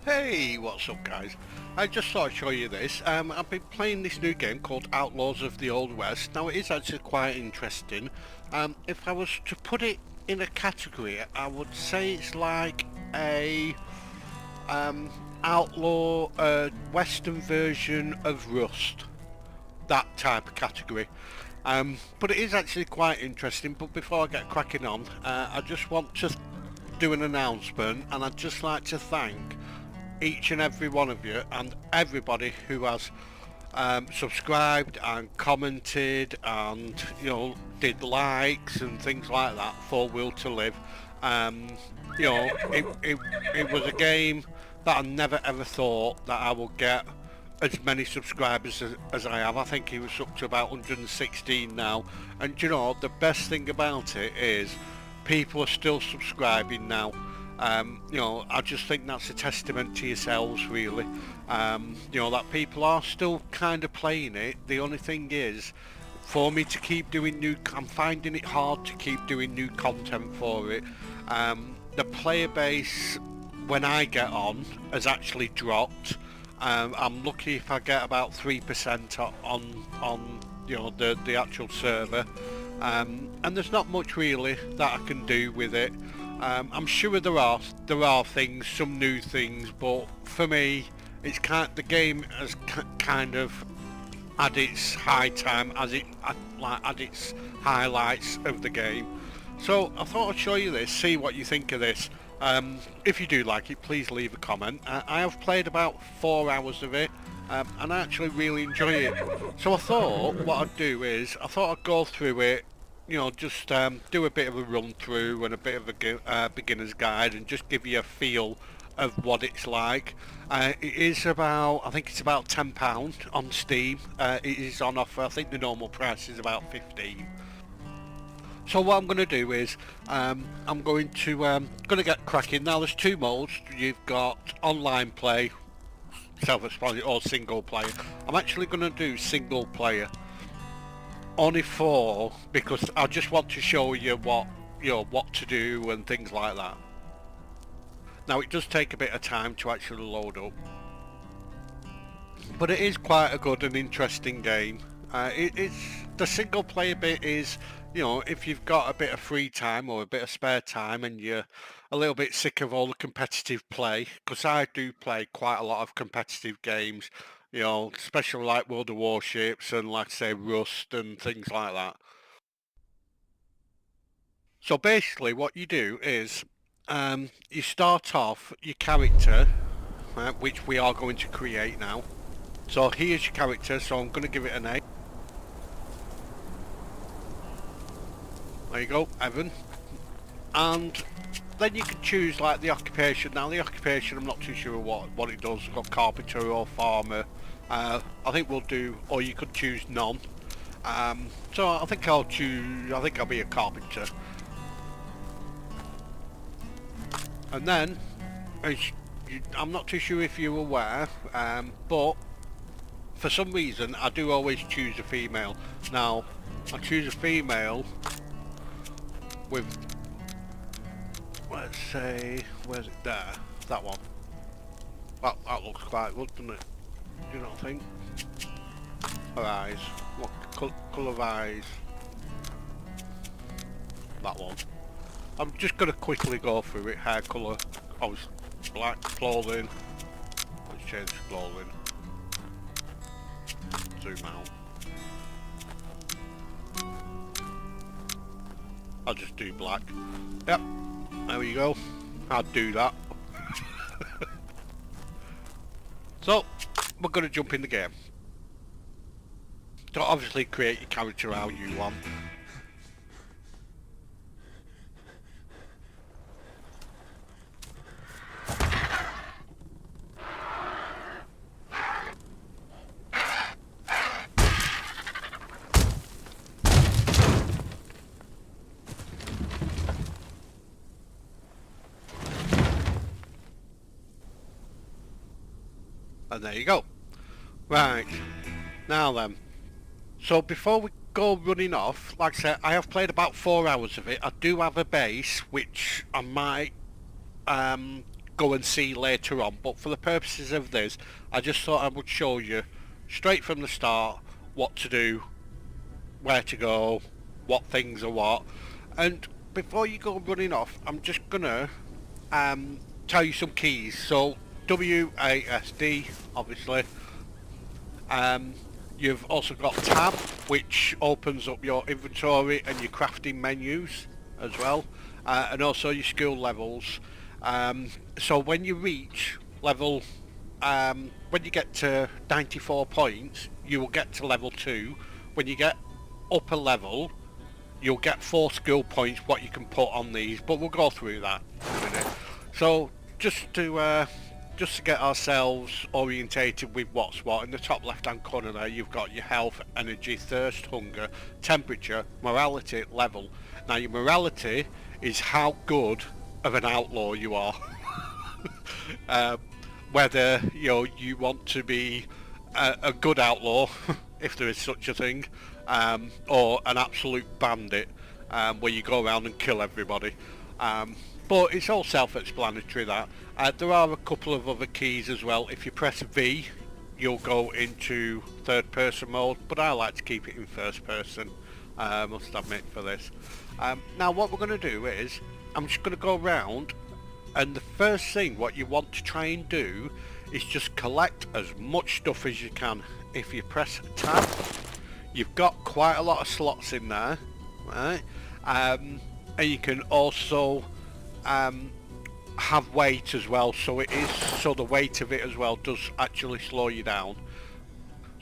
Hey, what's up guys? I just thought I'd show you this. I've been playing this new game called Outlaws of the Old West. Now it is actually quite interesting. If I was to put it in a category, I would say it's like a outlaw western version of Rust. That type of category. But it is actually quite interesting. But before I get cracking on, I just want to do an announcement, and I'd just like to thank each and every one of you and everybody who has subscribed and commented and did likes and things like that for Will to Live. Um, it was a game that I never ever thought that I would get as many subscribers as I have. I think it was up to about 116 now, and the best thing about it is people are still subscribing now. I just think that's a testament to yourselves, really. That people are still kind of playing it. The only thing is, for me to keep doing I'm finding it hard to keep doing new content for it. The player base, when I get on, has actually dropped. I'm lucky if I get about 3% on the actual server. And there's not much really that I can do with it. I'm sure there are things, some new things, but for me, the game has kind of had its high time as it had its highlights of the game. So I thought I'd show you this, see what you think of this. If you do like it, please leave a comment. I have played about 4 hours of it, and I actually really enjoy it. So I thought what I'd do is, I thought I'd go through it, just do a bit of a run through and a bit of a beginner's guide, and just give you a feel of what it's like. It is I think it's about £10 on Steam. It is on offer. I think the normal price is about 15. So what I'm going to do is I'm going to get cracking. Now there's two modes. You've got online play, self-explanatory, or single player. I'm actually going to do single player. Only because I just want to show you what to do and things like that. Now it does take a bit of time to actually load up, but it is quite a good and interesting game. It's the single player bit is, if you've got a bit of free time or a bit of spare time and you're a little bit sick of all the competitive play, because I do play quite a lot of competitive games, especially like World of Warships and, like I say, Rust and things like that. So basically what you do is you start off your character, which we are going to create now. So here's your character, so I'm going to give it a name. There you go, Evan. And then you can choose like the occupation. Now the occupation, I'm not too sure what it does. We've got carpenter or farmer. I think we'll do, or you could choose none. So I think I'll be a carpenter. And then, I'm not too sure if you're aware, but for some reason I do always choose a female. Now, I choose a female with, let's say, where's it there? That one. That looks quite good, doesn't it? Do you not think? Her eyes. What colour of eyes? That one. I'm just going to quickly go through it. Hair colour, obviously black, clothing. Let's change clothing. Zoom out. I'll just do black. Yep, there we go. I'd do that. So, we're going to jump in the game. So obviously create your character how you want. And there you go. Right, now then. So before we go running off, like I said, I have played about 4 hours of it. I do have a base, which I might go go and see later on, but for the purposes of this, I just thought I would show you straight from the start what to do, where to go, what things are what. And before you go running off, I'm just gonna tell you some keys. So WASD, obviously. You've also got tab, which opens up your inventory and your crafting menus as well, and also your skill levels. So when you reach level, when you get to 94 points, you will get to level 2. When you get upper level, you'll get 4 skill points what you can put on these, but we'll go through that in a minute. So just to get ourselves orientated with what's what, in the top left hand corner there you've got your health, energy, thirst, hunger, temperature, morality, level. Now your morality is how good of an outlaw you are. Whether you want to be a good outlaw, if there is such a thing, or an absolute bandit, where you go around and kill everybody. But it's all self-explanatory that. There are a couple of other keys as well. If you press V, you'll go into third person mode, but I like to keep it in first person, must admit, for this. Now what we're going to do is, I'm just going to go around, and the first thing what you want to try and do is just collect as much stuff as you can. If you press tab, you've got quite a lot of slots in there, right? And you can also have weight as well, so the weight of it as well does actually slow you down.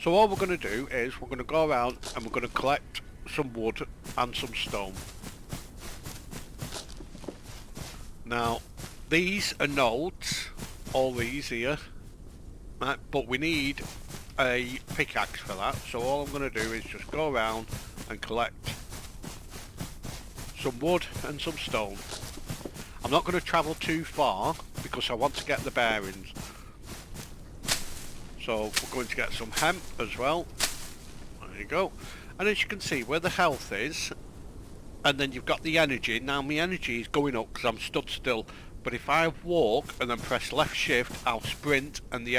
So all we're going to do is we're going to go around and we're going to collect some wood and some stone. Now these are nodes, all these here, right? But we need a pickaxe for that, so all I'm going to do is just go around and collect some wood and some stone. I'm not going to travel too far because I want to get the bearings. So we're going to get some hemp as well. There you go. And as you can see where the health is, and then you've got the energy. Now my energy is going up because I'm stood still, but if I walk and then press left shift, I'll sprint and the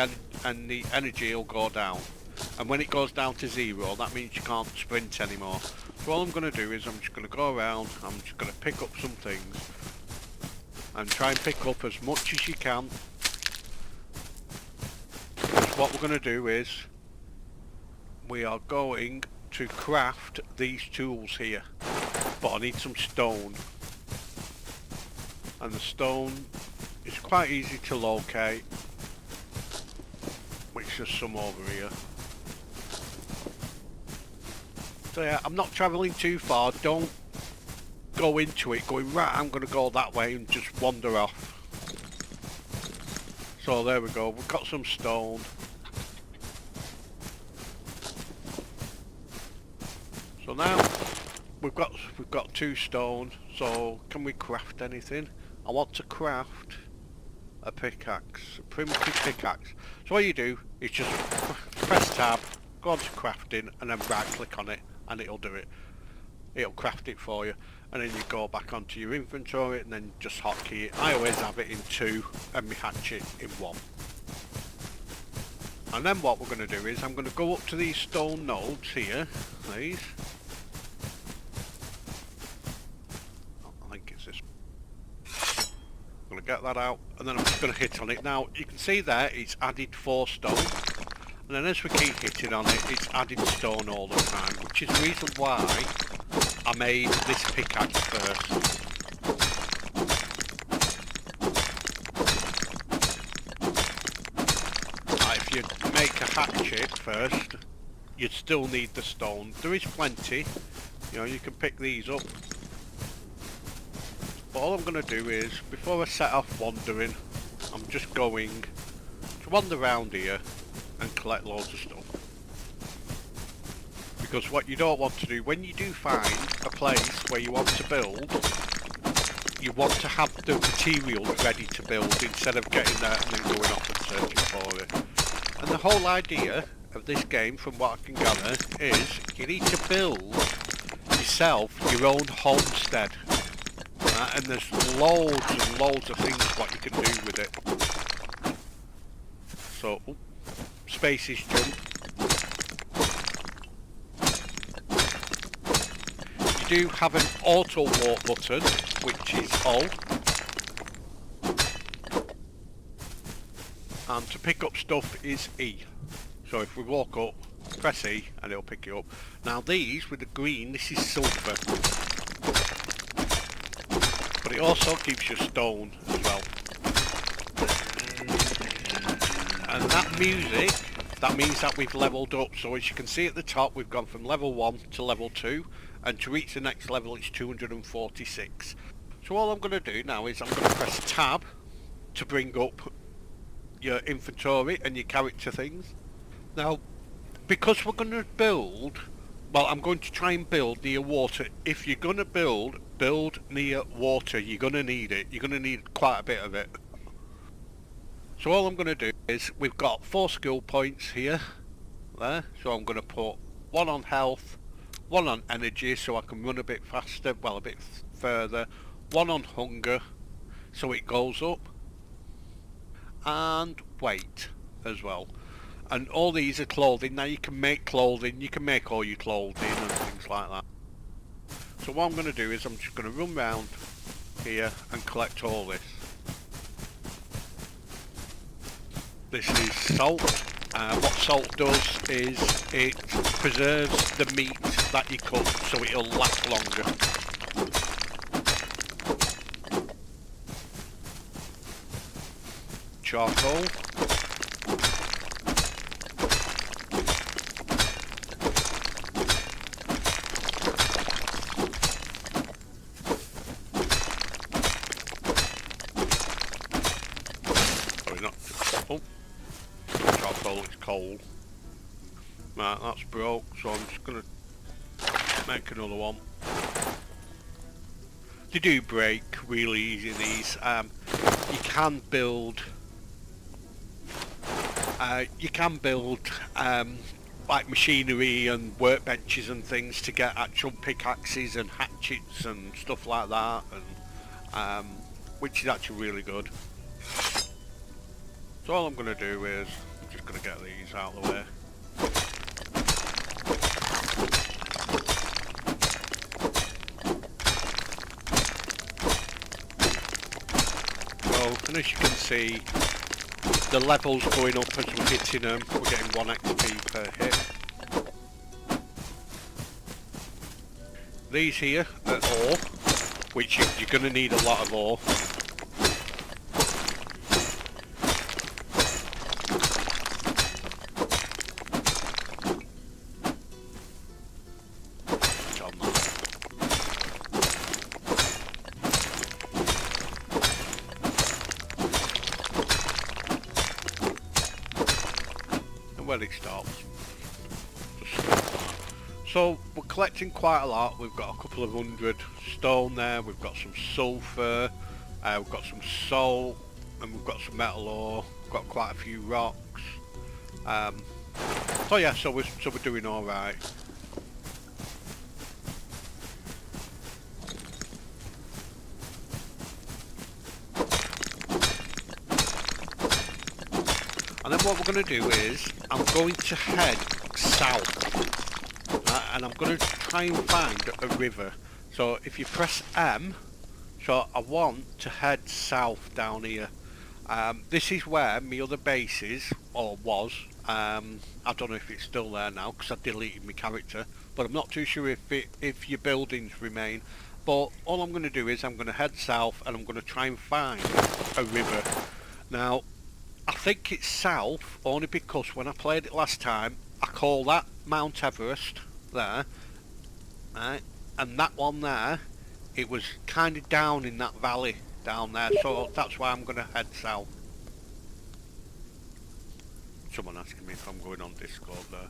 energy will go down. And when it goes down to 0, that means you can't sprint anymore. So all I'm going to do is I'm just going to go around, I'm just going to pick up some things and try and pick up as much as you can. Because what we're going to do is we are going to craft these tools here, but I need some stone, and the stone is quite easy to locate, which is some over here. So yeah, I'm not travelling too far. Don't go into it going, right, I'm going to go that way and just wander off. So there we go, we've got some stone. So now we've got 2 stone. So can we craft anything? I want to craft a pickaxe, a primitive pickaxe. So what you do is just press tab, go on to crafting, and then right click on it and it'll do it. It'll craft it for you, and then you go back onto your inventory and then just hotkey it. I always have it in 2 and my hatchet in 1. And then what we're going to do is I'm going to go up to these stone nodes here, these. I think it's this. I'm going to get that out and then I'm just going to hit on it. Now you can see there it's added 4 stone, and then as we keep hitting on it, it's added stone all the time, which is the reason why I made this pickaxe first. If you make a hatchet first, you'd still need the stone. There is plenty, you can pick these up. But all I'm going to do is, before I set off wandering, I'm just going to wander around here and collect loads of stuff. Because what you don't want to do, when you do find a place where you want to build, you want to have the materials ready to build instead of getting there and then going off and searching for it. And the whole idea of this game, from what I can gather, is you need to build yourself your own homestead. And there's loads and loads of things what you can do with it. So, space is jump. You do have an auto walk button, which is O. And to pick up stuff is E. So if we walk up, press E and it'll pick it up. Now these with the green, this is sulphur. But it also gives you stone as well. And that music, that means that we've leveled up. So as you can see at the top, we've gone from level 1 to level 2. And to reach the next level, it's 246. So all I'm going to do now is I'm going to press tab to bring up your inventory and your character things. Now, because we're going to build, well, I'm going to try and build near water. If you're going to build near water. You're going to need it. You're going to need quite a bit of it. So all I'm going to do is, we've got 4 skill points here, there. So I'm going to put 1 on health, 1 on energy, so I can run a bit faster, well, a bit further. 1 on hunger, so it goes up. And weight as well. And all these are clothing. Now you can make clothing, you can make all your clothing and things like that. So what I'm going to do is I'm just going to run round here and collect all this. This is salt. What salt does is it preserves the meat that you cook so it'll last longer. Charcoal. Sorry, not charcoal, it's coal. Right, that's broke, so I'm just gonna make another one. They do break really easy, these. You can build like machinery and workbenches and things to get actual pickaxes and hatchets and stuff like that, and which is actually really good. So all I'm going to do is I'm just going to get these out of the way. And as you can see, the levels going up as we're hitting them. We're getting 1 XP per hit. These here are ore, which you're going to need a lot of ore. Where it stops. So we're collecting quite a lot. We've got a couple of 100 stone there, we've got some sulphur, we've got some salt, and we've got some metal ore, we've got quite a few rocks. So yeah, so we're doing alright. And then what we're going to do is, I'm going to head south, and I'm going to try and find a river. So if you press M, so I want to head south down here. This is where my other base is, or was. I don't know if it's still there now, because I deleted my character, but I'm not too sure if your buildings remain. But all I'm going to do is, I'm going to head south, and I'm going to try and find a river. Now, I think it's south only because when I played it last time, I call that Mount Everest there, right? And that one there, it was kind of down in that valley down there, so that's why I'm going to head south. Someone asking me if I'm going on Discord there.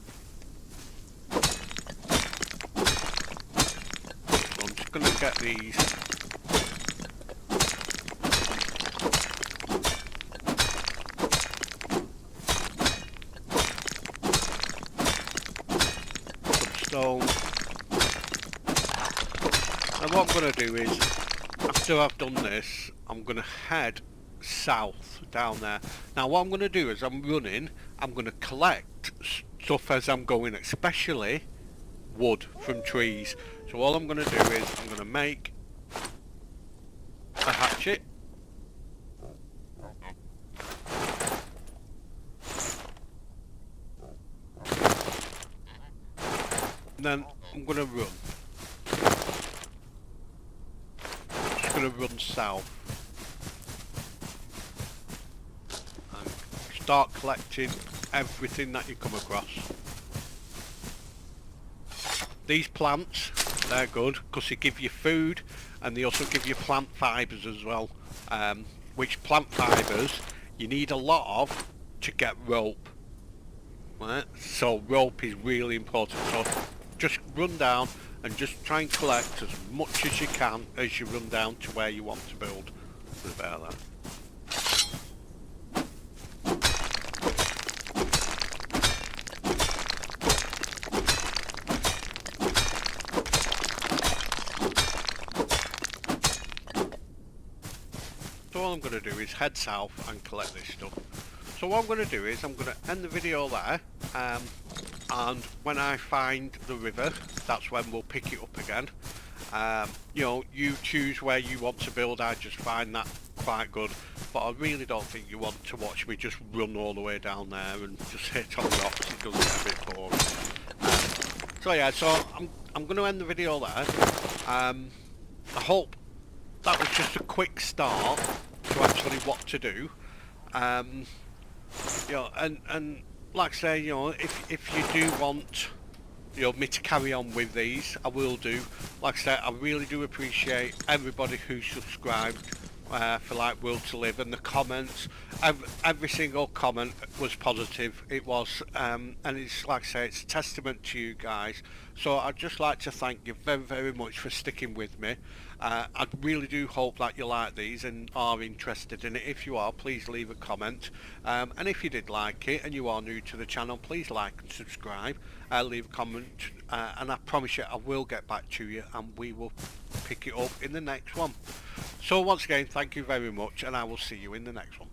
So I'm just going to get these. Stone. And what I'm going to do is, after I've done this, I'm going to head south down there. Now what I'm going to do is I'm going to collect stuff as I'm going, especially wood from trees. So all I'm going to do is I'm going to make a hatchet. And then I'm going to run. Just going to run south. And start collecting everything that you come across. These plants, they're good because they give you food and they also give you plant fibres as well. Which plant fibres you need a lot of to get rope. Right? So rope is really important. So just run down and just try and collect as much as you can as you run down to where you want to build. About that. So all I'm going to do is head south and collect this stuff. So what I'm going to do is I'm going to end the video there, and when I find the river, that's when we'll pick it up again. You know, you choose where you want to build. I just find that quite good, but I really don't think you want to watch me just run all the way down there and just hit on rocks. It does get a bit boring. So yeah, so I'm going to end the video there. I hope that was just a quick start to actually what to do. You know, and like I say, you know, if you do want, you know, me to carry on with these, I will do. Like I said, I really do appreciate everybody who subscribed for like Will to Live, and the comments. Every single comment was positive. It was, and it's like I say, it's a testament to you guys. So I'd just like to thank you very, very much for sticking with me. I really do hope that you like these and are interested in it. If you are, please leave a comment. And if you did like it and you are new to the channel, please like and subscribe. Leave a comment, and I promise you I will get back to you and we will pick it up in the next one. So once again, thank you very much, and I will see you in the next one.